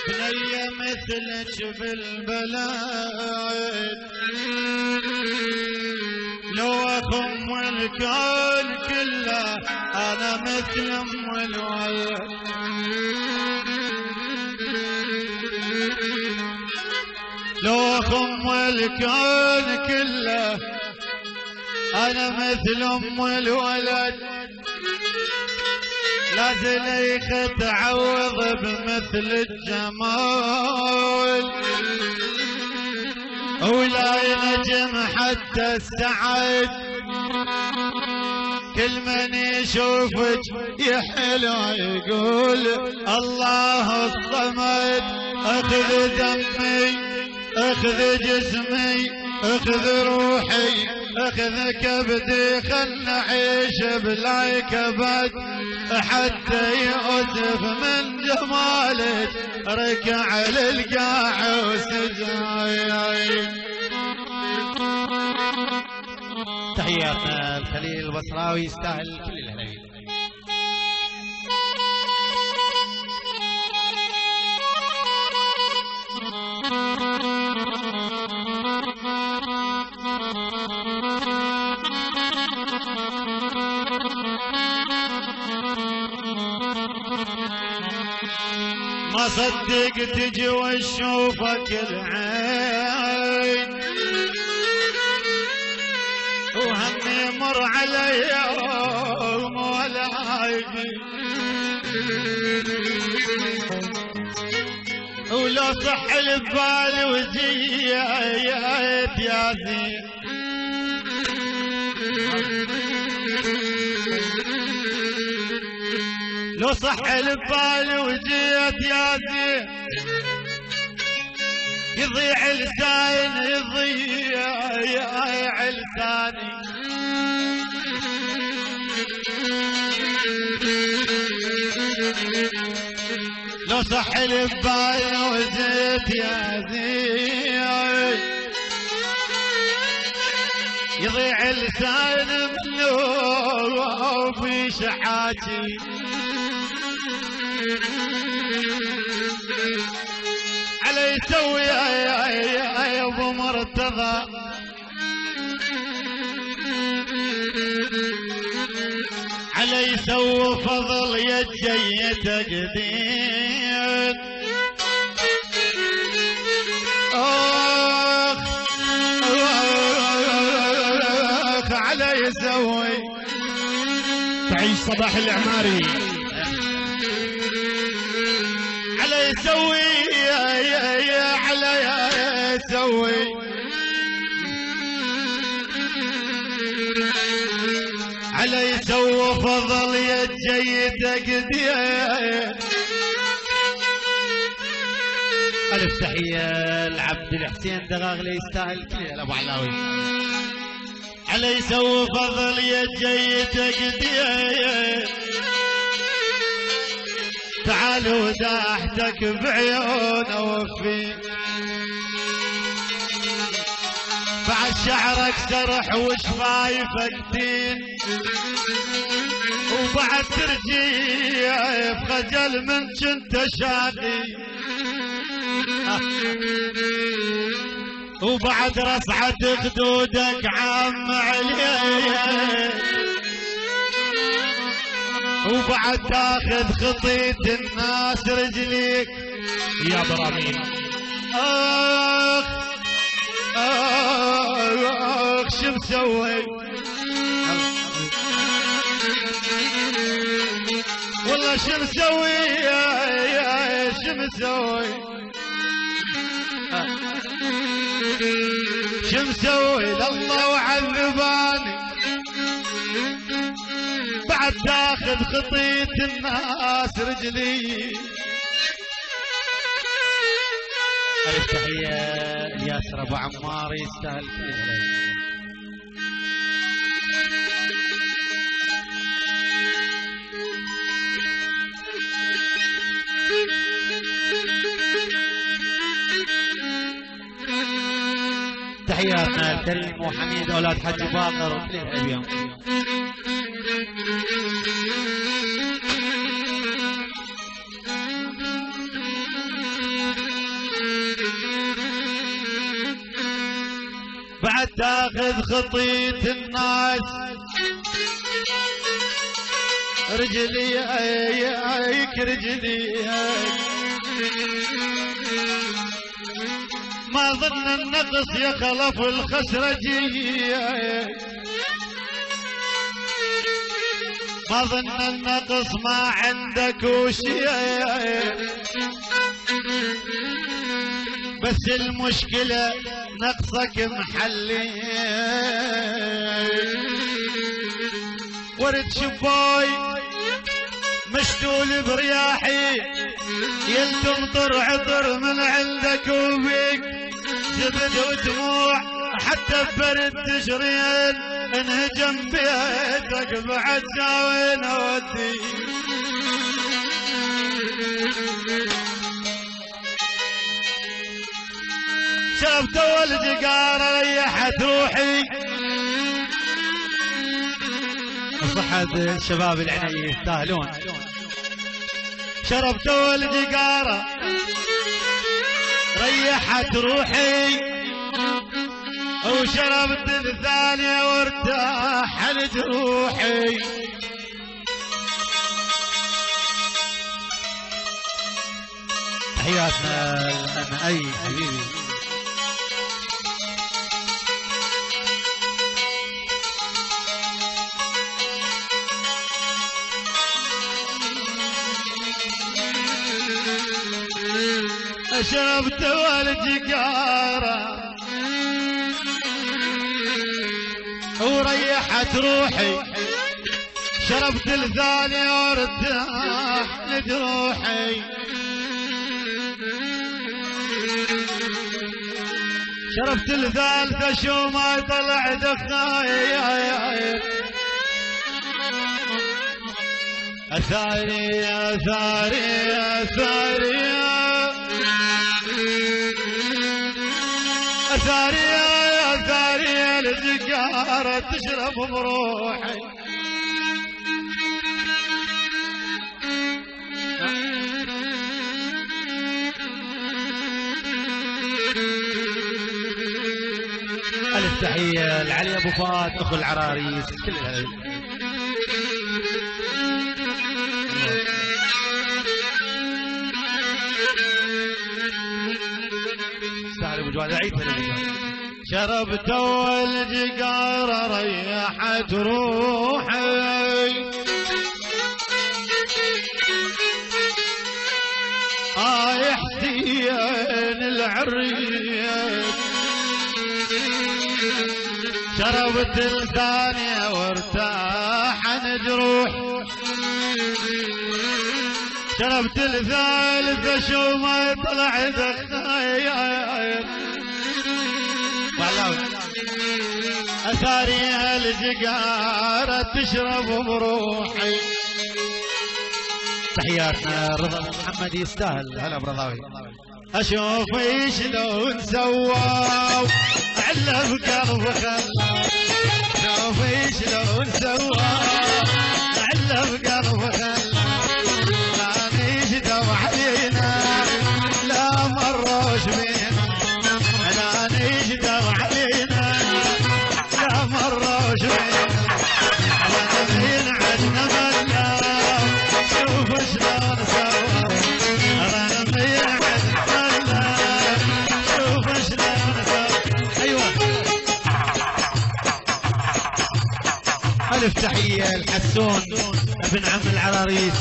بنية مثلك بالبلد لو أخم الكون كله أنا مثل أم الولد. لو أخم الكون كله أنا مثل أم الولد. لا زليخة تعوض بمثل الجمال ولا ينجم حتى السعد. كل من يشوفك يحلو يقول الله الصمد. اخذ دمي اخذ جسمي اخذ روحي اخذ كبدي خل نعيش بلا كبد حتى يؤسف من جمالك ركع للقاع وسجاي. تحياتنا الخليل البصراوي يستاهل كل الهلاوي. ما صدق تجي واشوفك العين وهم يمر علي يوم ولا يجي. ولو صح البال وجيت يا زين لو صح البال وجيت يا زين يضيع لسان يضيع لساني. لو صح البال وجيت يا زين يضيع لسان منه وفي شحاتي. علي يسوي يا ابو مرتضى علي يسوي فضل يجي تقدير. اخ علي يسوي تعيش صباح العماري. علي يسوي علي يسوي علي يسوي فضل يجي تقدير. الف تحيه لعبد الحسين دغاغلي يستاهل كل ابو علاوي. علي يسوي فضل يجي تقدير. تعال وداحتك بعيون وفي بعد شعرك سرح وشفايفك دين وبعد ترجيع بخجل من كنت شاقي وبعد رصعة خدودك عام عليه وبعد تاخذ خطية الناس رجليك يا برامين. اخ اخ شو مسوي والله شو مسوي شو مسوي شو مسوي لله وعذباني بعد تاخذ خطية الناس رجلي. الف تحيه ياسر ابو عمار يستاهل كل الهلاوي. تحياتنا الكريم وحميد اولاد حج باقر كل الهلاوي. بعد تاخذ خطية الناس رجلي ايك رجلي ما ظن النقص يخلف الخسرجي ما ظن النقص ما عندك وشي بس المشكلة نقصك محلي ورد شباي مشتول برياحي يلتمطر عطر من عندك وبيك زبد ودموع حتى ببرد تشرين انهجم بيتك بعد ساوين ودي شربت ولدي قار ريحت روحي صحة الشباب العناية يستاهلون شربت ولدي قارة ريحت روحي وشربت الثانية وارتاحت روحي تحياتنا الأمعي حبيبي شربت والدي قارة وريحت روحي شربت الثاني وارتاحت روحي شربت الثالثة شو ما طلع دخايا أثاري أثاري أثاري أثاري أثاري الجقارة تشرب بروحي ألف تحية لعلي أبو فؤاد أخو العراريس كلها استاهل ابو جواد عيدها شربت والجقارة ريحت روحي حسين العريس شربت الثانية وارتاحن جروح شربت الثالثة شو ما يطلع دخاير أثاري الجقارة تشرب بروحي تحياتنا رضا محمد يستاهل هلا برضاوي أشوف شلون سواو علف قلب خلاو شوف شلون سواو علف قلب خلاو لا نجدوا علينا لا مروش بينا لا نجدوا علينا لا مروش بينا لا ينعدنا منا شوف شلون سواو ألف تحية الحسون ابن عم العراريس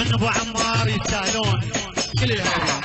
من ابو عمار يستاهلون كل الهدايا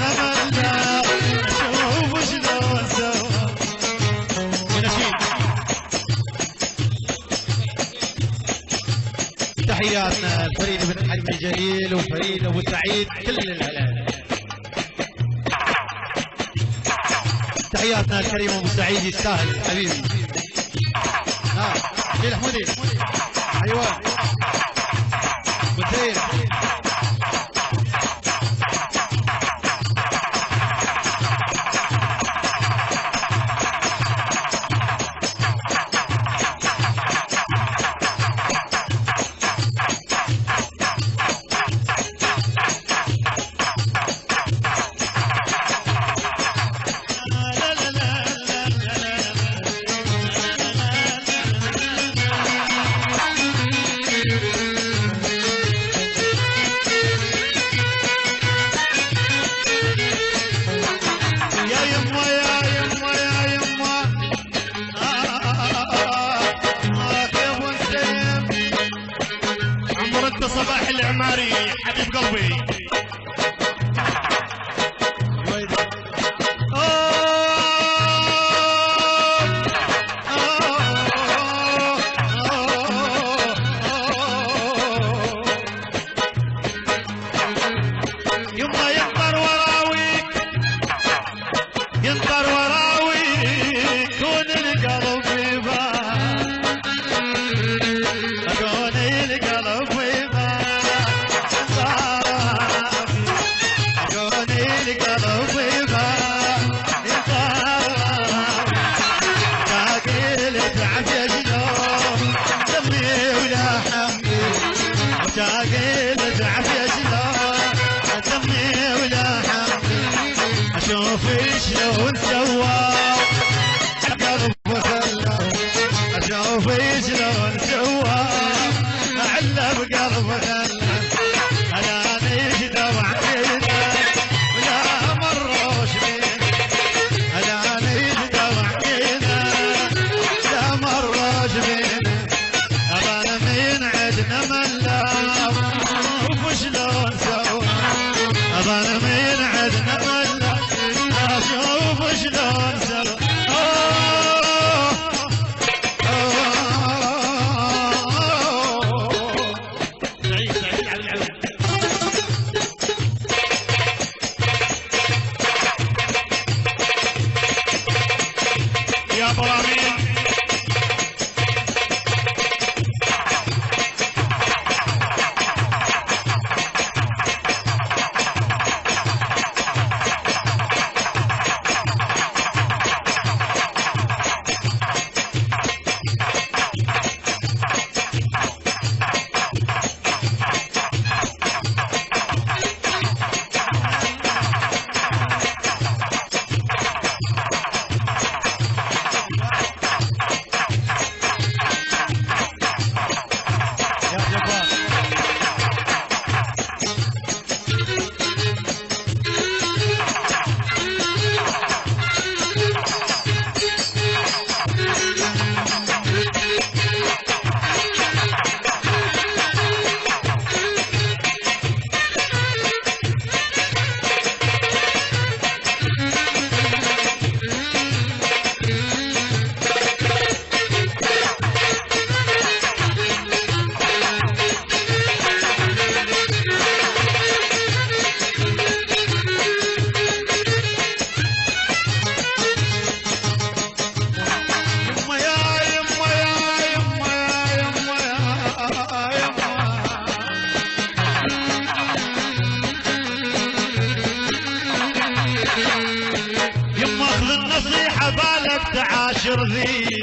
نملة شوف شلون سوا. تحياتنا لفريد بن حجم الجليل وفريد ابو سعيد كل الهلال. تحياتنا الكريم ابو سعيد يستاهل حبيبي. ها شيل حمودي. ايوه بوزير. صباح العماري حبيب قلبي. يما ينطر وراويك ينطر وراويك كون القلب في بال كون القلب في اشوف شلون سوا القلب خلى اشوف شلون سوا علب قلب خلى انا نجدر عقيده ولا مروش بينا انا نجدر عقيده لا مروش بينا انا من عدنا ملا وشلون سوا انا من عدنا ملا اشوف شلون سوا. سعيد سعيد على العود. يا ابو رامين تعاشر ذي